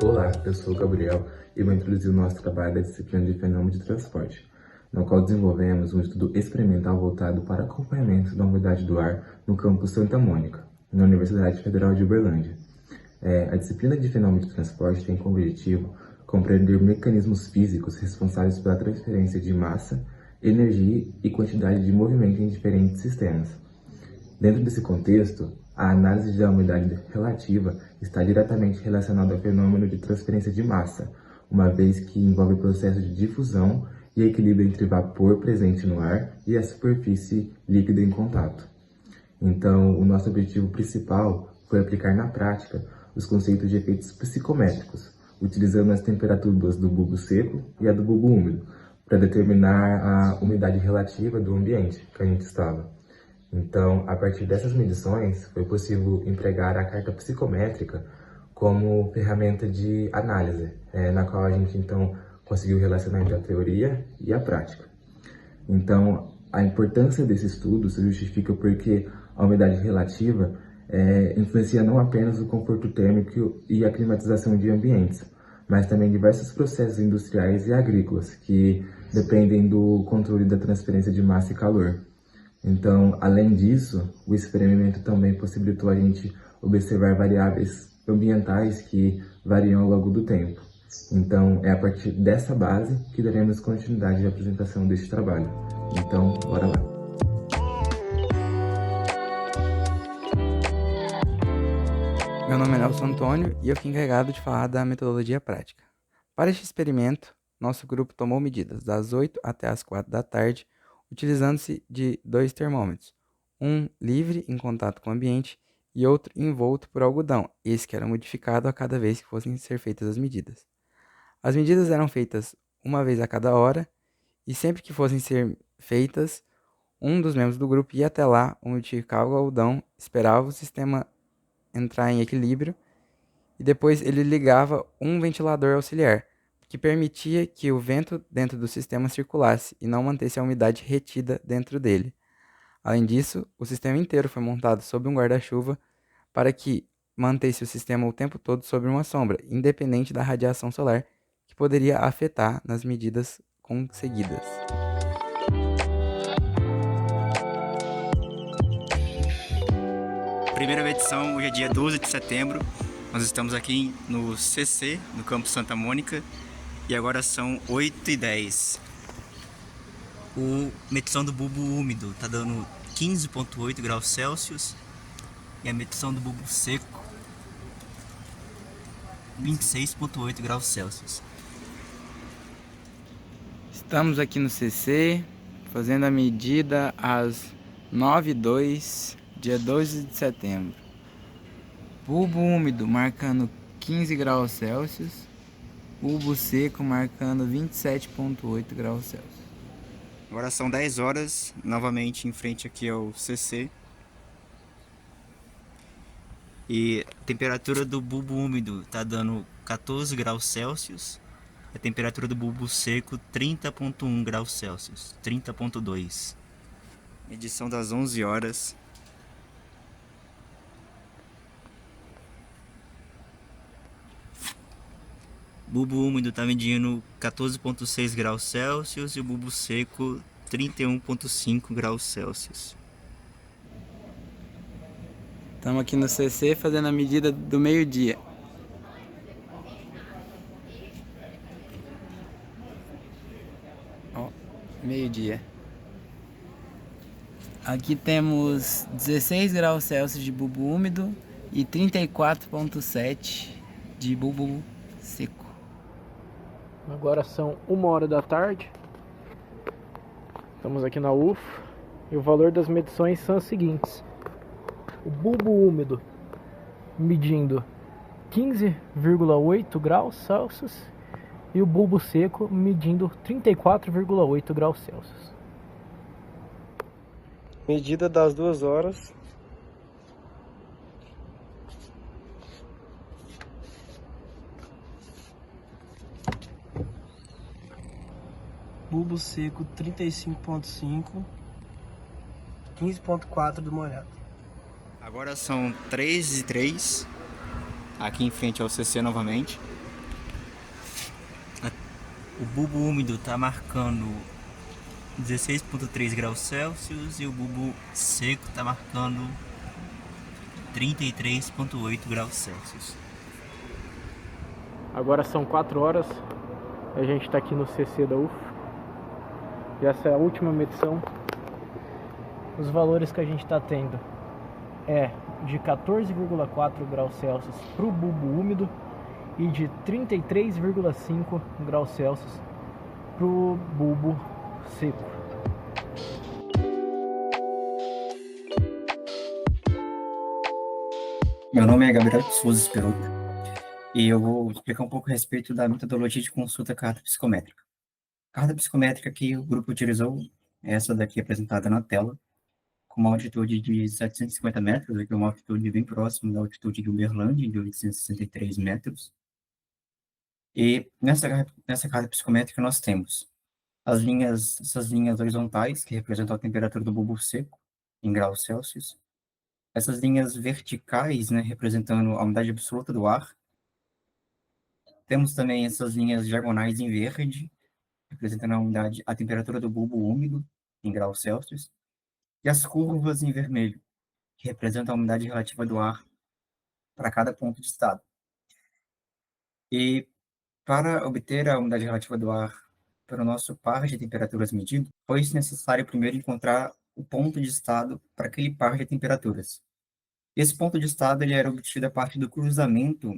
Olá, eu sou o Gabriel e vou introduzir o nosso trabalho da disciplina de fenômeno de transporte, no qual desenvolvemos um estudo experimental voltado para acompanhamento da umidade do ar no campus Santa Mônica, na Universidade Federal de Uberlândia. A disciplina de fenômeno de transporte tem como objetivo compreender mecanismos físicos responsáveis pela transferência de massa, energia e quantidade de movimento em diferentes sistemas. Dentro desse contexto, a análise da umidade relativa está diretamente relacionada ao fenômeno de transferência de massa, uma vez que envolve o processo de difusão e equilíbrio entre vapor presente no ar e a superfície líquida em contato. Então, o nosso objetivo principal foi aplicar na prática os conceitos de efeitos psicométricos, utilizando as temperaturas do bulbo seco e a do bulbo úmido, para determinar a umidade relativa do ambiente que a gente estava. Então, a partir dessas medições, foi possível empregar a carta psicométrica como ferramenta de análise, na qual a gente, então, conseguiu relacionar entre a teoria e a prática. Então, a importância desse estudo se justifica porque a umidade relativa influencia não apenas o conforto térmico e a climatização de ambientes, mas também diversos processos industriais e agrícolas que dependem do controle da transferência de massa e calor. Então, além disso, o experimento também possibilitou a gente observar variáveis ambientais que variam ao longo do tempo. Então, é a partir dessa base que daremos continuidade à apresentação deste trabalho. Então, bora lá! Meu nome é Nelson Antônio e eu fui encarregado de falar da metodologia prática. Para este experimento, nosso grupo tomou medidas das 8 até as 4 da tarde, utilizando-se de 2 termômetros, um livre em contato com o ambiente e outro envolto por algodão, esse que era modificado a cada vez que fossem ser feitas as medidas. As medidas eram feitas uma vez a cada hora e sempre que fossem ser feitas, um dos membros do grupo ia até lá, umidificava o algodão, esperava o sistema entrar em equilíbrio e depois ele ligava um ventilador auxiliar, que permitia que o vento dentro do sistema circulasse e não mantesse a umidade retida dentro dele. Além disso, o sistema inteiro foi montado sob um guarda-chuva para que mantesse o sistema o tempo todo sob uma sombra, independente da radiação solar, que poderia afetar nas medidas conseguidas. Primeira medição, hoje é dia 12 de setembro. Nós estamos aqui no CC, no campus Santa Mônica, e agora são 8h10. Medição do bulbo úmido está dando 15,8 graus Celsius e a medição do bulbo seco 26,8 graus Celsius. Estamos aqui no CC, fazendo a medida às 9h02, dia 12 de setembro. Bulbo úmido marcando 15 graus Celsius, bulbo seco marcando 27,8 graus Celsius. Agora são 10 horas, novamente em frente aqui ao CC. E a temperatura do bulbo úmido está dando 14 graus Celsius. A temperatura do bulbo seco 30,1 graus Celsius, 30,2. Medição das 11 horas. Bulbo úmido está medindo 14,6 graus Celsius e o bulbo seco 31,5 graus Celsius. Estamos aqui no CC fazendo a medida do meio-dia. Ó, meio-dia. Aqui temos 16 graus Celsius de bulbo úmido e 34,7 de bulbo seco. Agora são 1h da tarde. Estamos aqui na UF e o valor das medições são os seguintes. O bulbo úmido medindo 15,8 graus Celsius e o bulbo seco medindo 34,8 graus Celsius. Medida das 2 horas. Bulbo seco 35,5, 15,4 do molhado. Agora são 3h03, aqui em frente ao CC novamente. O bulbo úmido está marcando 16,3 graus Celsius e o bulbo seco está marcando 33,8 graus Celsius. Agora são 4 horas, a gente está aqui no CC da UF. E essa é a última medição. Os valores que a gente está tendo é de 14,4 graus Celsius para o bulbo úmido e de 33,5 graus Celsius para o bulbo seco. Meu nome é Gabriel de Souza Esperoto e eu vou explicar um pouco a respeito da metodologia de consulta carta psicométrica. A carta psicométrica que o grupo utilizou é essa daqui apresentada na tela, com uma altitude de 750 metros, aqui é uma altitude bem próxima da altitude de Uberlândia, de 863 metros. E nessa carta psicométrica nós temos essas linhas horizontais, que representam a temperatura do bulbo seco, em graus Celsius. Essas linhas verticais, né, representando a umidade absoluta do ar. Temos também essas linhas diagonais em verde, representando a temperatura do bulbo úmido, em graus Celsius. E as curvas em vermelho, que representam a umidade relativa do ar para cada ponto de estado. E para obter a umidade relativa do ar para o nosso par de temperaturas medido, foi necessário primeiro encontrar o ponto de estado para aquele par de temperaturas. Esse ponto de estado ele era obtido a partir do cruzamento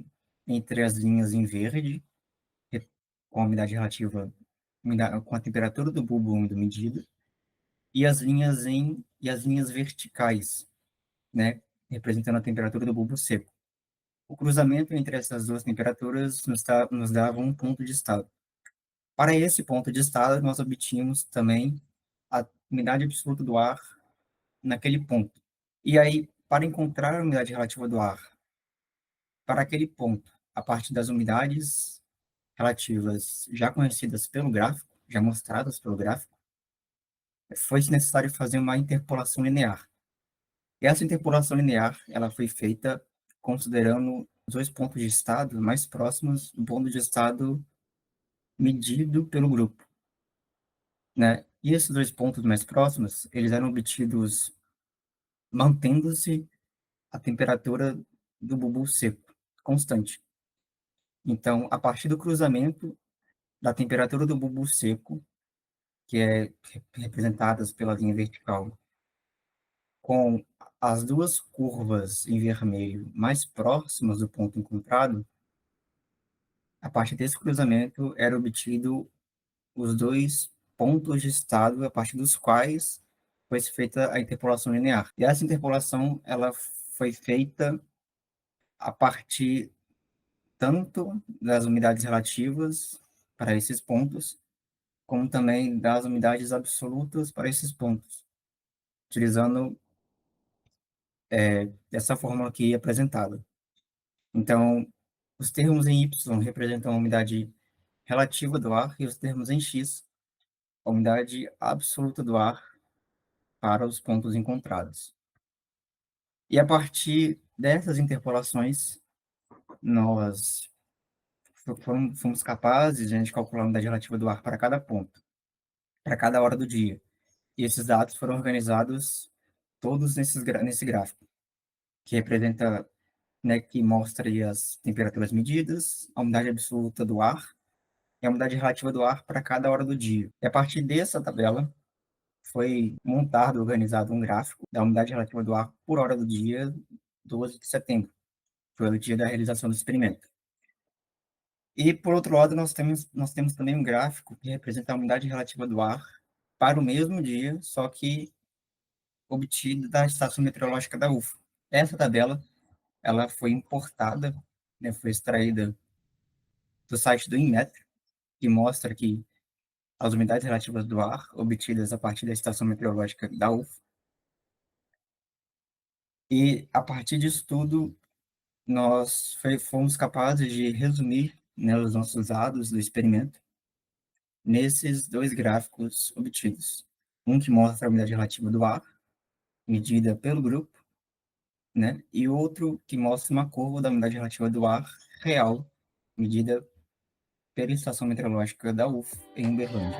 entre as linhas em verde, com a umidade relativa, com a temperatura do bulbo úmido medida, e as linhas verticais, né, representando a temperatura do bulbo seco. O cruzamento entre essas duas temperaturas nos dava um ponto de estado. Para esse ponto de estado, nós obtínhamos também a umidade absoluta do ar naquele ponto. E aí, para encontrar a umidade relativa do ar para aquele ponto, a partir das umidades relativas já conhecidas pelo gráfico, já mostradas pelo gráfico, foi necessário fazer uma interpolação linear. E essa interpolação linear ela foi feita considerando os dois pontos de estado mais próximos do ponto de estado medido pelo grupo, né? E esses dois pontos mais próximos, eles eram obtidos mantendo-se a temperatura do bulbo seco constante. Então, a partir do cruzamento da temperatura do bulbo seco, que é representadas pela linha vertical, com as duas curvas em vermelho mais próximas do ponto encontrado, a partir desse cruzamento era obtido os dois pontos de estado a partir dos quais foi feita a interpolação linear. E essa interpolação ela foi feita a partir tanto das umidades relativas para esses pontos, como também das umidades absolutas para esses pontos, utilizando essa fórmula aqui apresentada. Então, os termos em Y representam a umidade relativa do ar e os termos em X, a umidade absoluta do ar para os pontos encontrados. E a partir dessas interpolações, nós fomos capazes de a gente calcular a umidade relativa do ar para cada ponto, para cada hora do dia. E esses dados foram organizados todos nesse gráfico, que representa, né, que mostra aí as temperaturas medidas, a umidade absoluta do ar e a umidade relativa do ar para cada hora do dia. E a partir dessa tabela, foi montado, organizado um gráfico da umidade relativa do ar por hora do dia 12 de setembro, foi o dia da realização do experimento. E, por outro lado, nós temos também um gráfico que representa a umidade relativa do ar para o mesmo dia, só que obtido da estação meteorológica da UFA. Essa tabela ela foi importada, né, foi extraída do site do Inmetro, que mostra que as umidades relativas do ar obtidas a partir da estação meteorológica da UFA. E, a partir disso tudo, nós fomos capazes de resumir, né, os nossos dados do experimento nesses dois gráficos obtidos. Um que mostra a umidade relativa do ar, medida pelo grupo, né, e outro que mostra uma curva da umidade relativa do ar real, medida pela Estação Meteorológica da UF, em Uberlândia.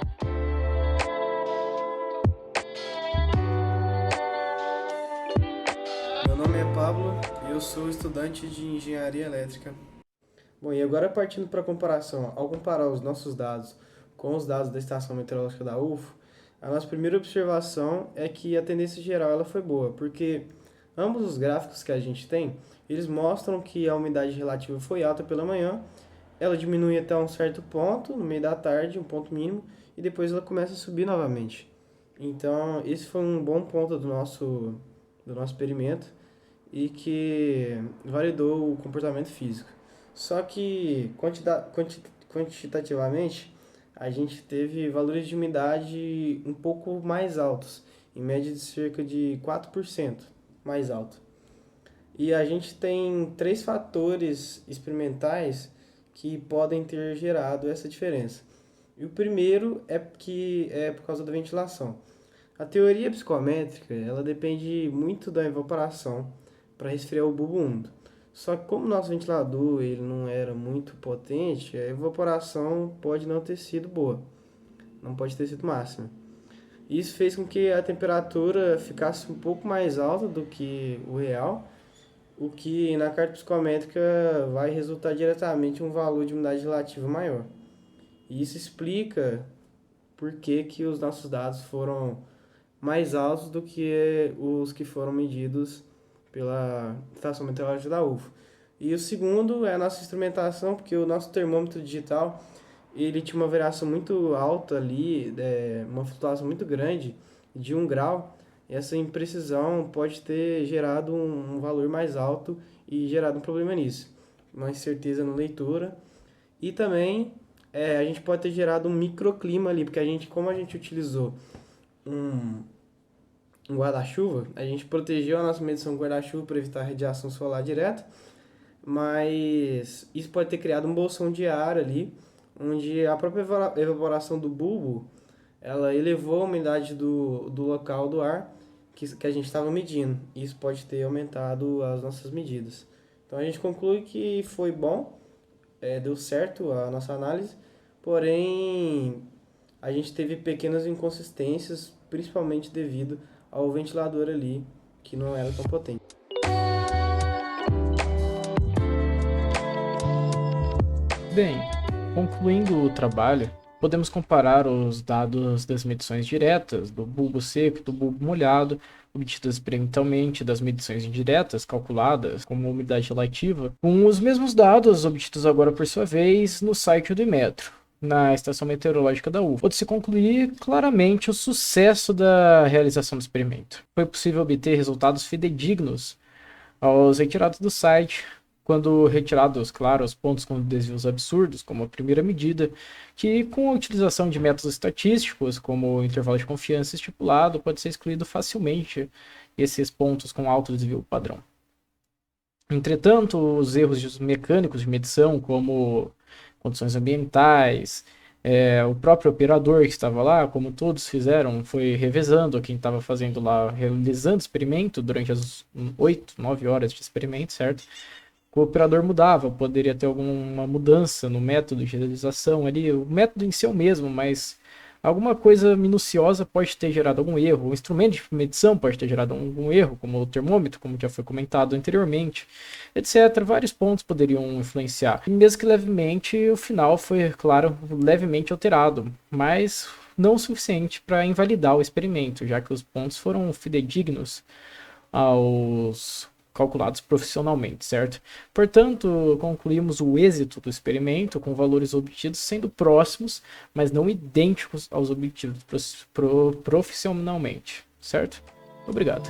Meu nome é Pablo e eu sou estudante de Engenharia Elétrica. Bom, e agora partindo para a comparação, ao comparar os nossos dados com os dados da Estação Meteorológica da UFO, a nossa primeira observação é que a tendência geral ela foi boa, porque ambos os gráficos que a gente tem, eles mostram que a umidade relativa foi alta pela manhã, ela diminui até um certo ponto, no meio da tarde, um ponto mínimo, e depois ela começa a subir novamente. Então, esse foi um bom ponto do nosso experimento e que validou o comportamento físico. Só que quantitativamente, a gente teve valores de umidade um pouco mais altos, em média de cerca de 4% mais alto. E a gente tem 3 fatores experimentais que podem ter gerado essa diferença. E o primeiro é por causa da ventilação. A teoria psicométrica, ela depende muito da evaporação para resfriar o bulbo úmido. Só que como o nosso ventilador ele não era muito potente, a evaporação pode não ter sido boa, não pode ter sido máxima. Isso fez com que a temperatura ficasse um pouco mais alta do que o real, o que na carta psicométrica vai resultar diretamente em um valor de umidade relativa maior. E isso explica por que os nossos dados foram mais altos do que os que foram medidos pela Estação Meteorológica da UFO. E o segundo é a nossa instrumentação, porque o nosso termômetro digital ele tinha uma variação muito alta ali, uma flutuação muito grande de 1 grau. E essa imprecisão pode ter gerado um valor mais alto e gerado um problema nisso, uma incerteza na leitura. E também a gente pode ter gerado um microclima ali, porque como a gente utilizou um guarda-chuva, a gente protegeu a nossa medição com guarda-chuva para evitar a radiação solar direta, mas isso pode ter criado um bolsão de ar ali, onde a própria evaporação do bulbo, ela elevou a umidade do local do ar que a gente estava medindo. Isso pode ter aumentado as nossas medidas. Então a gente conclui que foi bom, deu certo a nossa análise, porém a gente teve pequenas inconsistências, principalmente devido ao ventilador ali, que não era tão potente. Bem, concluindo o trabalho, podemos comparar os dados das medições diretas, do bulbo seco e do bulbo molhado, obtidas experimentalmente das medições indiretas, calculadas como umidade relativa, com os mesmos dados obtidos agora por sua vez no site do Inmetro, na Estação Meteorológica da UFO. Pode-se concluir claramente o sucesso da realização do experimento. Foi possível obter resultados fidedignos aos retirados do site, quando retirados, claro, os pontos com desvios absurdos, como a primeira medida, que com a utilização de métodos estatísticos, como o intervalo de confiança estipulado, pode ser excluído facilmente esses pontos com alto desvio padrão. Entretanto, os erros mecânicos de medição, como condições ambientais, o próprio operador que estava lá, como todos fizeram, foi revezando quem estava fazendo lá, realizando o experimento durante as 8, 9 horas de experimento, certo? O operador mudava, poderia ter alguma mudança no método de realização ali, o método em si é o mesmo, mas alguma coisa minuciosa pode ter gerado algum erro, o instrumento de medição pode ter gerado algum erro, como o termômetro, como já foi comentado anteriormente, etc. Vários pontos poderiam influenciar. E mesmo que levemente, o final foi, claro, levemente alterado, mas não o suficiente para invalidar o experimento, já que os pontos foram fidedignos aos calculados profissionalmente, certo? Portanto, concluímos o êxito do experimento com valores obtidos sendo próximos, mas não idênticos aos obtidos profissionalmente, certo? Obrigado.